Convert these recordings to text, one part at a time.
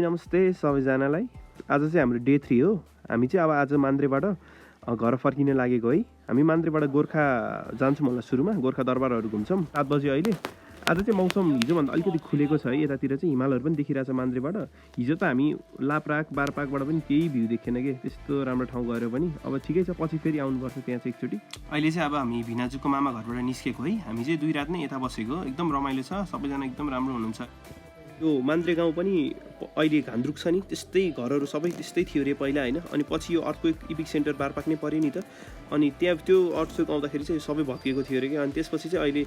नमस्ते सबैजनालाई। आज चाहिँ हाम्रो डे 3 हो। हामी चाहिँ अब आज मान्द्रेबाट घर फर्किन लागेको है। हामी मान्द्रेबाट गोर्खा जान्छौँ होला सुरुमा, गोर्खा दरबारहरू घुम्छौँ। 7 बजे अहिले। आज चाहिँ मौसम हिजोभन्दा अलिकति खुलेको छ है। यतातिर चाहिँ हिमालहरू पनि देखिरहेछ मान्द्रेबाट। हिजो त हामी लाप्राक बारपाकबाट पनि केही भ्यू देखेन के, त्यस्तो राम्रो ठाउँ गऱ्यो पनि। अब ठिकै छ, पछि फेरि आउनुपर्छ त्यहाँ चाहिँ एकचोटि। अहिले चाहिँ अब हामी भिनाजुको मामा घरबाट निस्केको है। हामी चाहिँ 2 रात नै यता बसेको। एकदम रमाइलो छ, सबैजना एकदम राम्रो हुनुहुन्छ। यो मान्द्रे गाउँ पनि अहिले घान्द्रुक छ नि, त्यस्तै घरहरू सबै त्यस्तै थियो अरे पहिला होइन। अनि पछि यो अर्थक्वेक इपिक सेन्टर बारपाक नै पऱ्यो नि त। अनि त्यहाँ त्यो अर्थक्वेक आउँदाखेरि चाहिँ सबै भत्किएको थियो अरे कि। अनि त्यसपछि चाहिँ अहिले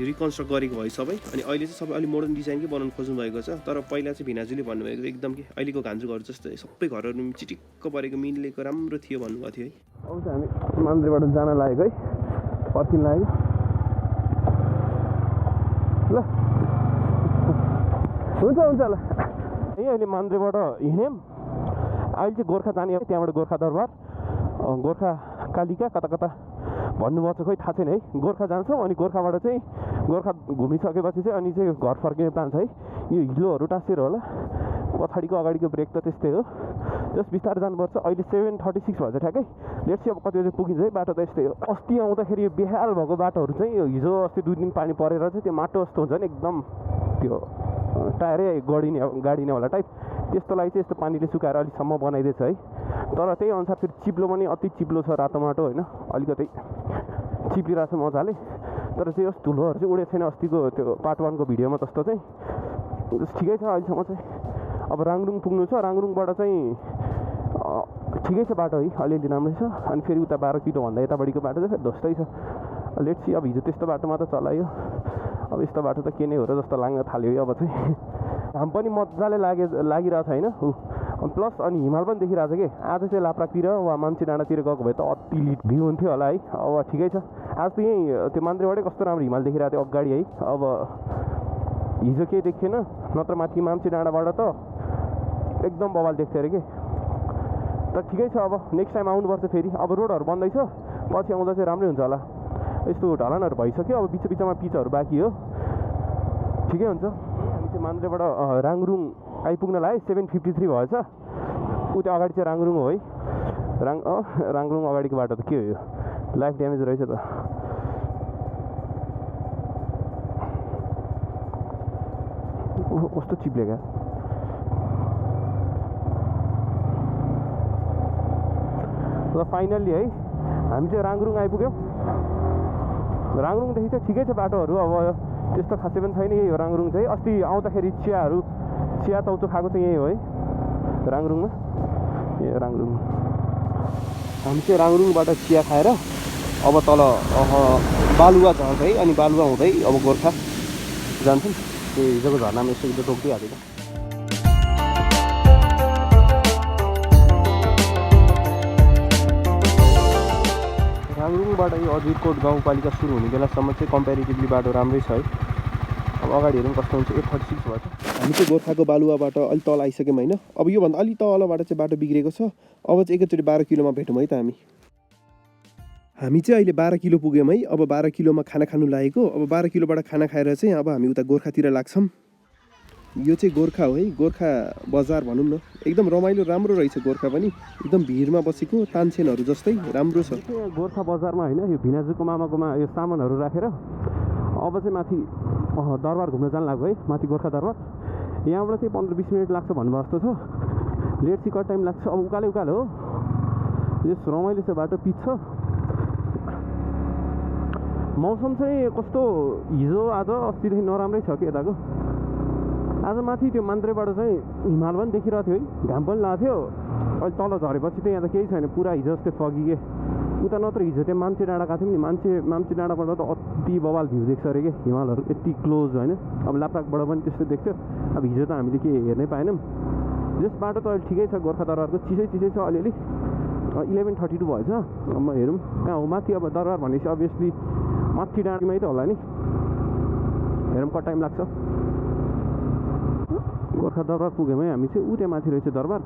यो रिकन्स्ट्रक्ट गरेको भयो सबै। अनि अहिले चाहिँ सबै अलिक मोडर्न डिजाइनकै बनाउनु खोज्नु भएको छ। तर पहिला चाहिँ भिनाजुले भन्नुभएको एकदम कि अहिलेको घान्द्रुकहरू जस्तै सबै घरहरू चिटिक्क परेको मिलेको राम्रो थियो भन्नुभएको थियो है। अब चाहिँ हामी मान्द्रेबाट जान लागेको है, फर्किन लाग्यो ल। हुन्छ ल। यही अहिले मान्द्रेबाट हिँड्यौँ। अहिले चाहिँ गोर्खा जाने, त्यहाँबाट गोर्खा दरबार, गोर्खा कालिका कता कता भन्नुभएको छ, खोइ थाहा छैन है। गोर्खा जान्छौँ अनि गोर्खाबाट चाहिँ गोर्खा घुमिसकेपछि चाहिँ अनि चाहिँ घर फर्किने प्लान छ है। यो हिलोहरू टाँसेर होला, पछाडिको अगाडिको ब्रेक त त्यस्तै हो। जस्ट बिस्तारै जानुपर्छ। अहिले 7:36 भएछ ठ्याक्कै। लेट्स अब कति बजी पुगिन्छ है। बाटो त यस्तै हो। अस्ति आउँदाखेरि यो बेहाल भएको बाटोहरू चाहिँ हिजो अस्ति 2 दिन पानी परेर चाहिँ त्यो माटो जस्तो हुन्छ नि, एकदम त्यो टायरै गाडिने होला टाइप, त्यस्तोलाई चाहिँ यस्तो पानीले सुकाएर अलिकसम्म बनाइदिएछ है। तर त्यही अनुसार फेरि चिप्लो पनि अति चिप्लो छ, रातो माटो होइन, अलिकति चिप्लिरहेको छ मजाले। तर चाहिँ यस्तो धुलोहरू चाहिँ उडेको छैन अस्तिको त्यो पार्ट 1को भिडियोमा जस्तो चाहिँ। ठिकै छ अहिलेसम्म चाहिँ। अब राङरुङ पुग्नु छ। राङरुङबाट चाहिँ ठिकै छ बाटो है, अलिअलि राम्रै छ। अनि फेरि उता 12 किलोभन्दा यतापट्टिको बाटो चाहिँ फेरि ध्वस्तै छ। लेट्स सी, अब हिजो त्यस्तो बाटोमा त चलायो, अब यस्तो बाटो त के नै हो र जस्तो लाग्न थाल्यो अब चाहिँ। घाम पनि मजाले लागिरहेको छ होइन। प्लस अनि हिमाल पनि देखिरहेको छ कि। आज चाहिँ लाप्राकतिर वा मान्छे डाँडातिर गएको भए त अति लिट भ्यू हुन्थ्यो होला है। अब ठिकै छ। आज त यहीँ त्यो मान्द्रेबाटै कस्तो राम्रो हिमाल देखिरहेको थियो अगाडि है। अब हिजो केही देखेन, नत्र माथि मान्छे डाँडाबाट त एकदम बवाल देख्थ्यो अरे कि। तर ठिकै छ, अब नेक्स्ट टाइम आउनुपर्छ फेरि। अब रोडहरू बन्दैछ, पछि आउँदा चाहिँ राम्रै हुन्छ होला। यस्तो ढलानहरू भइसक्यो, अब बिचमा पिचहरू बाँकी हो। ठिकै हुन्छ। हामी चाहिँ मान्द्रेबाट राङरुङ आइपुग्न लाग्यो। 7:53 भएछ। ऊ त्यो अगाडि चाहिँ राङरुङ हो है। राङरुङ अगाडिको बाटो त के हो यो, लाइफ ड्यामेज रहेछ त। कस्तो चिप्लेका। ल फाइनल्ली है हामी चाहिँ राङरुङ आइपुग्यौँ। राङरुङदेखि चाहिँ ठिकै छ बाटोहरू, अब त्यस्तो खासै पनि छैन। यही हो राङरुङ चाहिँ। अस्ति आउँदाखेरि चिया चौचो खाएको चाहिँ यही हो है राङरुङमा। ए राङरुङ। हामी चाहिँ राङरुङबाट चिया खाएर अब तल बालुवा झर्छ है। अनि बालुवा हुँदै अब गोर्खा जान्छौँ। त्यो हिजोको झर्नामा यसो हिजो टोकिहाल्यो। राङरुङबाट यो अजिरकोट गाउँपालिका सुरु हुने बेलासम्म चाहिँ कम्पेरिटिभली बाटो राम्रै छ है। अब अगाडि हेरौँ कस्तो हुन्छ। 8:36 भएछ। हामी चाहिँ गोर्खाको बालुवाबाट अलिक तल आइसक्यौँ होइन। अब योभन्दा अलिक तलबाट चाहिँ बाटो बिग्रेको छ। अब चाहिँ एकैचोटि 12 किलोमा भेटौँ है त हामी चाहिँ अहिले 12 किलो पुग्यौँ है। अब 12 किलोमा खाना खानु लागेको। अब 12 किलोबाट खाना खाएर चाहिँ अब हामी उता गोर्खातिर लाग्छौँ। यो चाहिँ गोर्खा हो है, गोर्खा बजार भनौँ न। एकदम रमाइलो राम्रो रहेछ गोर्खा पनि, एकदम भिडमा बसेको तानसेनहरू जस्तै राम्रो छ। गोर्खा बजारमा होइन, यो भिनाजुको मामाकोमा यो सामानहरू राखेर अब चाहिँ माथि दरबार घुम्न जानु लाग्यो है। माथि गोर्खा दरबार यहाँबाट चाहिँ 15-20 मिनट लाग्छ भन्नुभएको जस्तो छ। लेट चाहिँ कति टाइम लाग्छ। अब उकालो हो, यस रमाइलो छ बाटो, पिच छ। मौसम चाहिँ कस्तो हिजो आज अस्तिदेखि नराम्रै छ कि यताको। आज माथि त्यो मान्द्रेबाट चाहिँ हिमाल पनि देखिरहेको थियो है, घाम पनि लागेको थियो। अहिले तल झरेपछि त यहाँ त केही छैन, पुरा हिजो जस्तै फगी के। उता नत्र हिजो त्यो मान्छे डाँडा गएको थियो नि, मान्छे डाँडाबाट त अति बवाल भ्यू देख्छ अरे कि, हिमालहरू यति क्लोज होइन। अब लाप्राकबाट पनि त्यस्तो देख्थ्यो। अब हिजो त हामीले के हेर्नै पाएनौँ। जस बाटो त अहिले ठिकै छ। गोर्खा दरबारको चिसै छ अलिअलि। 11:32 भएछ। अब हेरौँ कहाँ हो माथि। अब दरबार भनेपछि अभियसली माथि डाँडामै त होला नि। हेरौँ कति टाइम लाग्छ। गोर्खा दरबार पुग्यौँ है हामी चाहिँ। ऊ त्यहाँ माथि रहेछ दरबार।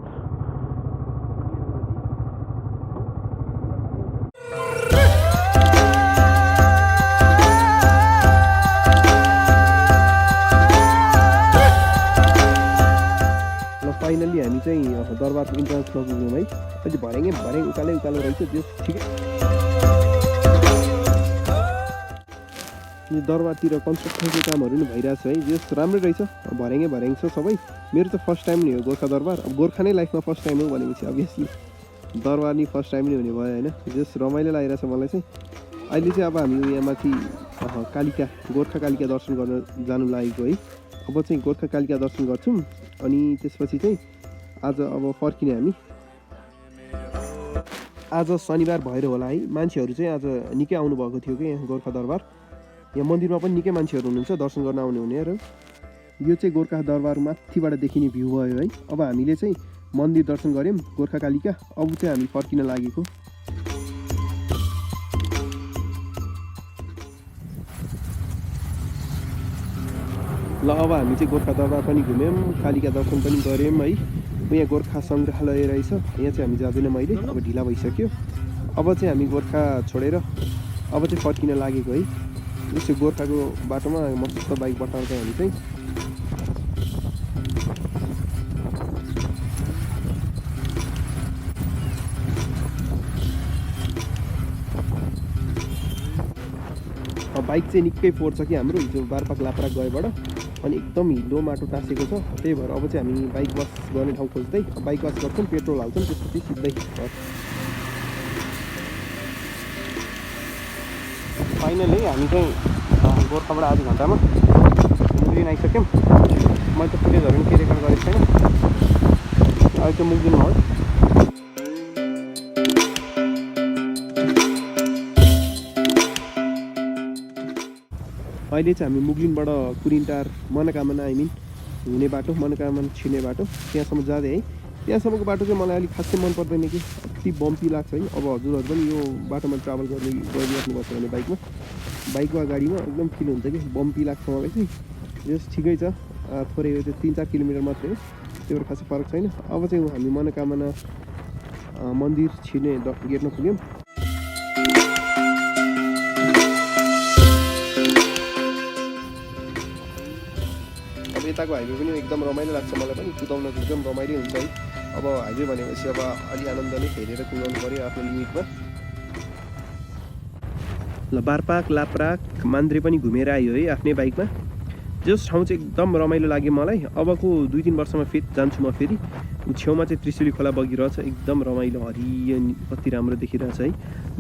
फाइनल्ली हामी चाहिँ दरबारको इन्ट्रान्स पुग्यौँ है। अहिले भर्याङ उकालो रहेछ त्यो ठिकै। यो दरबारतिर कन्स्ट्रक्सनको कामहरू नि भइरहेछ है, जस राम्रै रहेछ। भर्याङ छ सबै। मेरो त फर्स्ट टाइम नि हो गोर्खा दरबार। अब गोर्खा नै लाइफमा फर्स्ट टाइम हो भनेपछि अभियसली दरबार नि फर्स्ट टाइम नै हुने भयो होइन। जस रमाइलो लागिरहेछ मलाई चाहिँ। अहिले चाहिँ अब हामी यहाँ माथि गोर्खा कालिका दर्शन गर्न जानु लागेको है। अब चाहिँ गोर्खा कालिका दर्शन गर्छौँ अनि त्यसपछि चाहिँ आज अब फर्किने हामी। आज शनिबार भएर होला है, मान्छेहरू चाहिँ आज निकै आउनुभएको थियो कि यहाँ गोर्खा दरबार। यहाँ मन्दिरमा पनि निकै मान्छेहरू हुनुहुन्छ दर्शन गर्न आउने हुनेहरू। यो चाहिँ गोर्खा दरबार माथिबाट देखिने भ्यू भयो है। अब हामीले चाहिँ मन्दिर दर्शन गऱ्यौँ गोर्खा कालिका। अब चाहिँ हामी फर्किन लागेको। ल अब हामी चाहिँ गोर्खा दरबार पनि घुम्यौँ, कालिका दर्शन पनि गऱ्यौँ है। यहाँ गोर्खा सङ्ग्रहालय रहेछ, यहाँ चाहिँ हामी जाँदैनौँ अहिले, अब ढिला भइसक्यो। अब चाहिँ हामी गोर्खा छोडेर अब चाहिँ फर्किन लागेको है। यसो गोर्खाको बाटोमा मस्त बाइक बटाउँछ हामी चाहिँ। बाइक चाहिँ निकै फोर्छ कि हाम्रो हिजो बारपाक लाप्राक गएबाट, अनि एकदम हिलो माटो टाँसेको छ। त्यही भएर अब चाहिँ हामी बाइक वास गर्ने ठाउँ खोज्दै बाइक वास गर्छौँ, पेट्रोल हाल्छौँ, त्यसपछि सिधै फाइनली हामी चाहिँ गोर्खाबाट आधी घन्टामा मुगलिन आइसक्यौँ। मैले त फुटेजहरू पनि के रेकर्ड गरेको छैन, अहिले चाहिँ मुगलिनमा हो। अहिले चाहिँ हामी मुगलिनबाट कुरिनटार मनोकामना हुने बाटो, मनोकामना छिर्ने बाटो, त्यहाँसम्म जाँदै है। त्यहाँसम्मको बाटो चाहिँ मलाई अलिक खासै मन पर्दैन कि अति बम्पी लाग्छ है। अब हजुरहरू पनि यो बाटोमा ट्राभल गरिराख्नुपर्छ भने बाइकमा गाडीमा एकदम फिल हुन्छ कि बम्पी लाग्छ मलाई चाहिँ। जस ठिकै छ, थोरै त्यो 3-4 किलोमिटर मात्रै हो, त्यो भएर खासै फरक छैन। अब चाहिँ हामी मनोकामना मन्दिर छिर्ने गेटमा पुग्यौँ। यताको हाइवे पनि एकदम रमाइलो लाग्छ मलाई पनि, कुदाउन एकदम रमाइलो हुन्छ है। अब हाइवे भनेपछि अब अलि आनन्दले हेरेर कुदाउनु पऱ्यो आफ्नो लिमिटमा। ल बारपाक लाप्राक मान्द्रे पनि घुमेर आयो है आफ्नै बाइकमा। जस ठाउँ चाहिँ एकदम रमाइलो लाग्यो मलाई। अबको 2-3 वर्षमा फेरि जान्छु म फेरि। छेउमा चाहिँ त्रिशुली खोला बगिरहेछ, एकदम रमाइलो हरियो कति राम्रो देखिरहेछ है।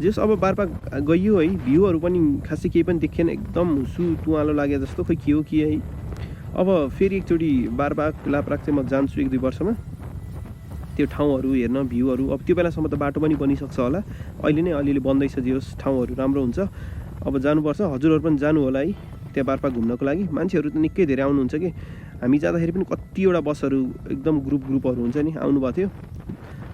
जस अब बारपाक गइयो है, भ्यूहरू पनि खासै केही पनि देखिएन, एकदम हुसु तुवालो लागे जस्तो, खोइ के हो के है। अब फेरि एकचोटि बारपाक लाप्राक चाहिँ म जान्छु 1-2 वर्षमा, त्यो ठाउँहरू हेर्न, भ्यूहरू। अब त्यो बेलासम्म त बाटो पनि बनिसक्छ होला, अहिले नै अलिअलि बन्दैछ, जे ठाउँहरू राम्रो हुन्छ। अब जानुपर्छ, हजुरहरू पनि जानु होला है त्यहाँ बारपाक घुम्नको लागि। मान्छेहरू त निकै धेरै आउनुहुन्छ कि, हामी जाँदाखेरि पनि कतिवटा बसहरू एकदम ग्रुपहरू हुन्छ नि, आउनुभएको थियो।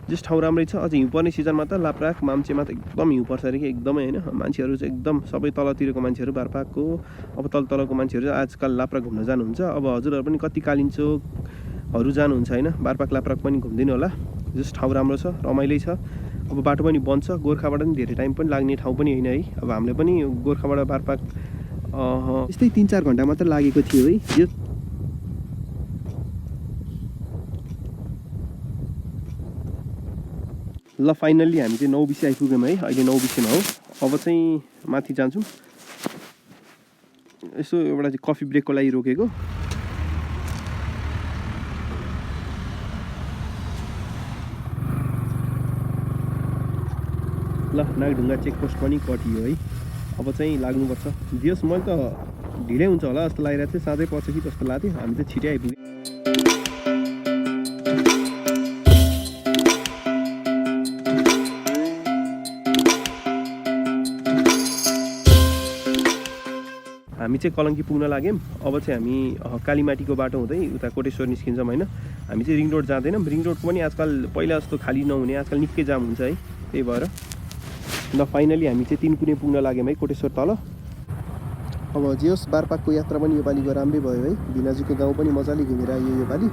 जस ठाउँ राम्रै छ। अझ हिउँ पर्ने सिजनमा त लाप्राक माम्चेमा त एकदम हिउँ पर्छ अरे कि, एकदमै होइन। मान्छेहरू चाहिँ एकदम सबै तलतिरको मान्छेहरू बारपाकको, अब तलको मान्छेहरू चाहिँ आजकल लाप्राक घुम्न जानुहुन्छ। अब हजुरहरू पनि कति कालिन्चोकहरू जानुहुन्छ होइन, बारपाक लाप्राक पनि घुम्दिनु होला। जस ठाउँ राम्रो छ, रमाइलो छ। अब बाटो पनि बन्छ, गोर्खाबाट पनि धेरै टाइम पनि लाग्ने ठाउँ पनि होइन है। अब हामीले पनि गोर्खाबाट बारपाक यस्तै 3-4 घन्टा मात्र लागेको थियो है। यो ल फाइनल्ली हामी चाहिँ 9 बिसी आइपुग्यौँ है। अहिले 9 बिसीमा हो। अब चाहिँ माथि जान्छौँ, यसो एउटा चाहिँ कफी ब्रेकको लागि रोकेको। ल नागढुङ्गा चेकपोस्ट पनि कटियो है। अब चाहिँ लाग्नुपर्छ। दियोस्, मैले त ढिलै हुन्छ होला जस्तो लागिरहेको थियो, साँझै पर्छ कि जस्तो लाग्थ्यो। हामी चाहिँ छिटै आइपुग्यौँ। हामी चाहिँ कलङ्की पुग्न लाग्यौँ। अब चाहिँ हामी कालीमाटीको बाटो हुँदै उता कोटेश्वर निस्किन्छौँ होइन। हामी चाहिँ रिङ रोड जाँदैनौँ। रिङ रोड पनि आजकल पहिला जस्तो खाली नहुने, आजकल निकै जाम हुन्छ है, त्यही भएर। ल फाइनली हामी चाहिँ 3 कुने पुग्न लाग्यौँ है, कोटेश्वर तल। अब जे होस्, बारपाकको यात्रा पनि योपालिको राम्रै भयो है। भिनाजुको गाउँ पनि मजाले घुमेर आयो योपालि।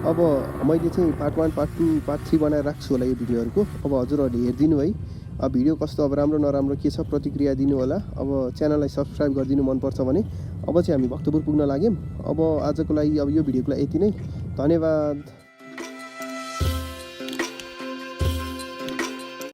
अब मैले चाहिँ पार्ट 1, पार्ट 2, पार्ट 3 बनाएर राख्छु होला यो भिडियोहरूको। अब हजुरहरूले हेरिदिनु है। अब भिडियो कस्तो, अब राम्रो नराम्रो के छ प्रतिक्रिया दिनु होला। अब च्यानललाई सब्सक्राइब गरिदिनु मनपर्छ भने। अब चाहिँ हामी भक्तपुर पुग्न लाग्यौँ। अब आजको लागि अब यो भिडियोको लागि यति नै, धन्यवाद।